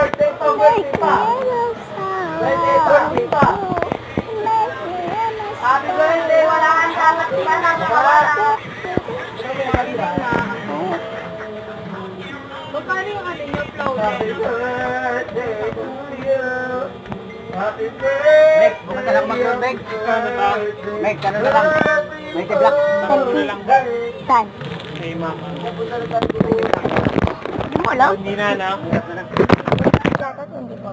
birthday pa, birthday pa. Birthday pa, birthday pa. Happy birthday, wala kang dapat pa na nakawala. Magkano yung ano yung flow? Happy birthday to you. Happy birthday. Meg, bukas na lang mag-Meg. Meg, kano na lang? May tiblak. Saan? Hey, mama. Hindi mo alam? Hindi na, no? Dapat hindi pa.